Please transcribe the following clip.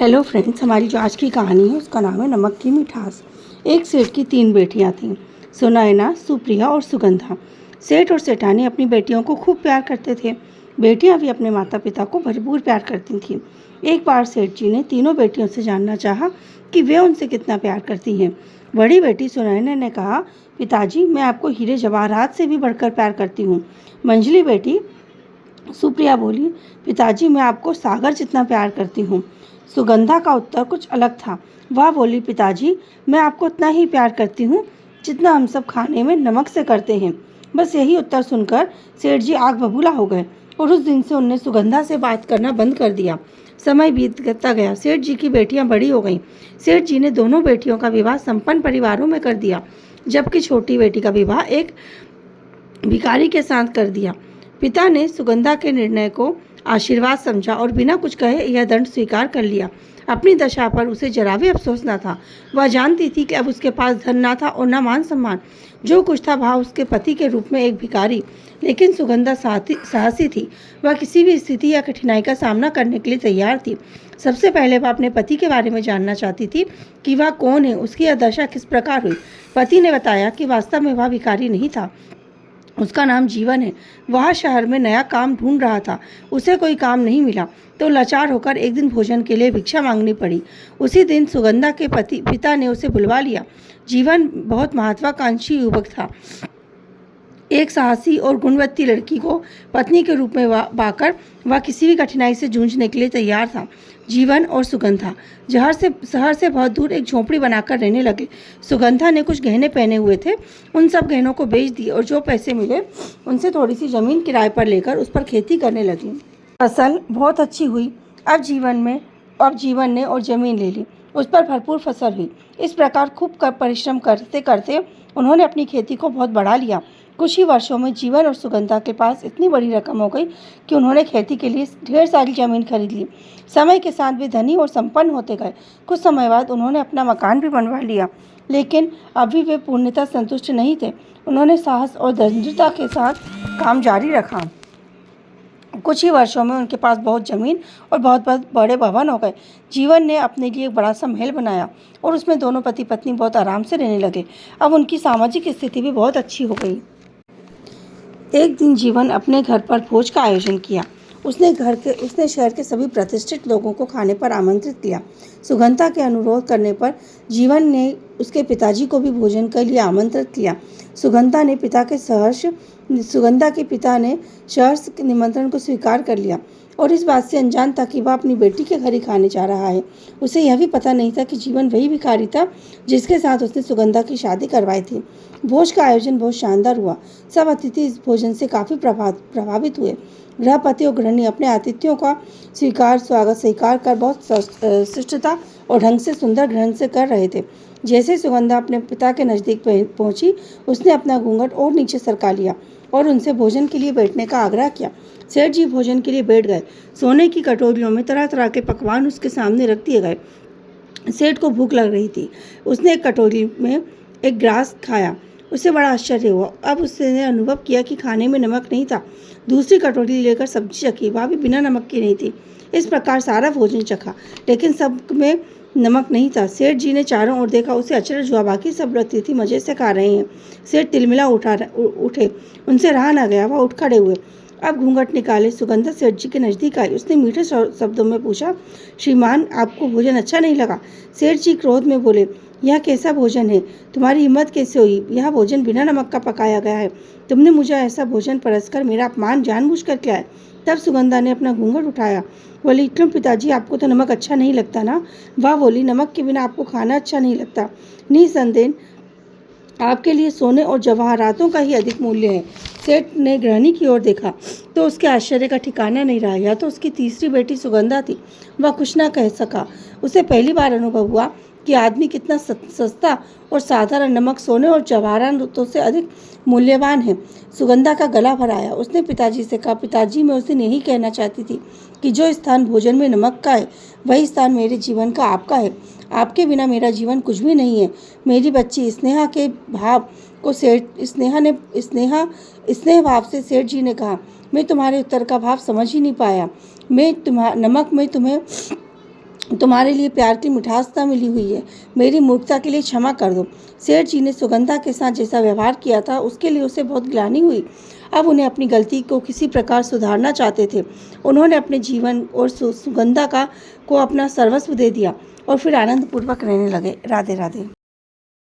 Hello friends, हमारी जो आज की कहानी है उसका नाम है नमक की मिठास। एक सेठ की 3 बेटियां थीं, सुनैना, सुप्रिया और सुगंधा। सेठ और सेठानी अपनी बेटियों को खूब प्यार करते थे। बेटियां भी अपने माता पिता को भरपूर प्यार करती थीं। एक बार सेठ जी ने तीनों बेटियों से जानना चाहा कि वे उनसे कितना प्यार करती हैं। बड़ी बेटी सुनैना ने कहा, पिताजी, मैं आपको हीरे जवाहरात से भी बढ़कर प्यार करती हूँ। मंझली बेटी सुप्रिया बोली, पिताजी, मैं आपको सागर जितना प्यार करती हूँ। सुगंधा का उत्तर कुछ अलग था। वह बोली, पिताजी, मैं आपको उतना ही प्यार करती हूँ जितना हम सब खाने में नमक से करते हैं। बस यही उत्तर सुनकर सेठ जी आग बबूला हो गए और उस दिन से उनने सुगंधा से बात करना बंद कर दिया। समय बीतता गया। सेठ जी की बेटियां बड़ी हो गईं। सेठ जी ने दोनों बेटियों का विवाह संपन्न परिवारों में कर दिया, जबकि छोटी बेटी का विवाह एक भिखारी के साथ कर दिया। पिता ने सुगंधा के निर्णय को आशीर्वाद समझा और बिना कुछ कहे यह दंड स्वीकार कर लिया। अपनी दशा पर उसे जरा भी अफसोस न था। वह जानती थी कि अब उसके पास धन ना था और न मान सम्मान। जो कुछ था वह उसके पति के रूप में एक भिखारी। लेकिन सुगंधा साहसी थी। वह किसी भी स्थिति या कठिनाई का सामना करने के लिए तैयार थी। सबसे पहले वह अपने पति के बारे में जानना चाहती थी कि वह कौन है, उसकी यह दशा किस प्रकार हुई। पति ने बताया कि वास्तव में वह भिखारी नहीं था, उसका नाम जीवन है। वह शहर में नया काम ढूंढ रहा था। उसे कोई काम नहीं मिला तो लाचार होकर एक दिन भोजन के लिए भिक्षा मांगनी पड़ी। उसी दिन सुगंधा के पिता ने उसे बुलवा लिया। जीवन बहुत महत्वाकांक्षी युवक था। एक साहसी और गुणवती लड़की को पत्नी के रूप में पाकर वह किसी भी कठिनाई से जूझने के लिए तैयार था। जीवन और सुगंधा शहर से बहुत दूर एक झोंपड़ी बनाकर रहने लगे। सुगंधा ने कुछ गहने पहने हुए थे, उन सब गहनों को बेच दिए और जो पैसे मिले उनसे थोड़ी सी जमीन किराए पर लेकर उस पर खेती करने लगी। फसल बहुत अच्छी हुई। अब जीवन ने और जमीन ले ली, उस पर भरपूर फसल हुई। इस प्रकार खूब परिश्रम करते करते उन्होंने अपनी खेती को बहुत बढ़ा लिया। कुछ ही वर्षों में जीवन और सुगंधा के पास इतनी बड़ी रकम हो गई कि उन्होंने खेती के लिए ढेर सारी जमीन खरीद ली। समय के साथ वे धनी और संपन्न होते गए। कुछ समय बाद उन्होंने अपना मकान भी बनवा लिया, लेकिन अभी वे पूर्णतः संतुष्ट नहीं थे। उन्होंने साहस और दृढ़ता के साथ काम जारी रखा। कुछ ही वर्षों में उनके पास बहुत जमीन और बहुत बड़े भवन हो गए। जीवन ने अपने लिए एक बड़ा सा महल बनाया और उसमें दोनों पति पत्नी बहुत आराम से रहने लगे। अब उनकी सामाजिक स्थिति भी बहुत अच्छी हो गई। एक दिन जीवन अपने घर पर भोज का आयोजन किया। उसने शहर के सभी प्रतिष्ठित लोगों को खाने पर आमंत्रित किया। सुगंधा के अनुरोध करने पर जीवन ने उसके पिताजी को भी भोजन के लिए आमंत्रित किया। सुगंधा के पिता ने सहर्ष निमंत्रण को स्वीकार कर लिया और इस बात से अनजान था कि वह अपनी बेटी के घर ही खाने जा रहा है। उसे यह भी पता नहीं था कि जीवन वही भिखारी था जिसके साथ उसने सुगंधा की शादी करवाई थी। भोज का आयोजन बहुत शानदार हुआ। सब अतिथि इस भोजन से काफ़ी प्रभावित हुए। गृहपति और गृहिणी अपने आतिथ्यों का स्वागत स्वीकार कर बहुत शिष्टता और ढंग से सुंदर ग्रहण से कर रहे थे। जैसे सुगंधा अपने पिता के नज़दीक पहुंची, उसने अपना घूंघट और नीचे सरका लिया और उनसे भोजन के लिए बैठने का आग्रह किया। सेठ जी भोजन के लिए बैठ गए। सोने की कटोरियों में तरह तरह के पकवान उसके सामने रख दिए गए। सेठ को भूख लग रही थी। उसने एक कटोरी में एक ग्रास खाया। उसे बड़ा आश्चर्य हुआ। अब उसने अनुभव किया कि खाने में नमक नहीं था। दूसरी कटोरी लेकर सब्जी चखी, वह भी बिना नमक की नहीं थी। इस प्रकार सारा भोजन चखा, लेकिन सब में नमक नहीं था। सेठ जी ने चारों ओर देखा, उसे अचरज हुआ। बाकी सब अतिथि मजे से खा रहे हैं। सेठ तिलमिला उठे, उनसे रहा न गया। वह उठ खड़े हुए। अब घूंघट निकाले सुगंधा सेठ जी के नज़दीक आई। उसने मीठे शब्दों में पूछा, श्रीमान, आपको भोजन अच्छा नहीं लगा? सेठ जी क्रोध में बोले, यह कैसा भोजन है? तुम्हारी हिम्मत कैसे हुई? यह भोजन बिना नमक का पकाया गया है। तुमने मुझे ऐसा भोजन परसकर मेरा अपमान जानबूझकर किया है। तब सुगंधा ने अपना घूंघट उठाया, बोली, क्यों पिताजी, आपको तो नमक अच्छा नहीं लगता ना? वह बोली, नमक के बिना आपको खाना अच्छा नहीं लगता। निसंदेह आपके लिए सोने और जवाहरातों का ही अधिक मूल्य है। सेठ ने गृहिणी की ओर देखा तो उसके आश्चर्य का ठिकाना नहीं रहा। या तो उसकी तीसरी बेटी सुगंधा थी। वह कुछ ना कह सका। उसे पहली बार अनुभव हुआ कि आदमी कितना सस्ता और साधारण नमक सोने और जवाहरातों से अधिक मूल्यवान है। सुगंधा का गला भर आया। उसने पिताजी से कहा, पिताजी, मैं उस दिन यही कहना चाहती थी कि जो स्थान भोजन में नमक का है वही स्थान मेरे जीवन का आपका है। आपके बिना मेरा जीवन कुछ भी नहीं है। मेरी बच्ची स्नेहा के भाव को स्नेह भाव से सेठ जी ने कहा, मैं तुम्हारे उत्तर का भाव समझ ही नहीं पाया। नमक में तुम्हें तुम्हारे लिए प्यार की मिठासता मिली हुई है। मेरी मूर्खता के लिए क्षमा कर दो। सेठ जी ने सुगंधा के साथ जैसा व्यवहार किया था उसके लिए उसे बहुत ग्लानि हुई। अब उन्हें अपनी गलती को किसी प्रकार सुधारना चाहते थे। उन्होंने अपने जीवन और सुगंधा को अपना सर्वस्व दे दिया और फिर आनंदपूर्वक रहने लगे। राधे राधे।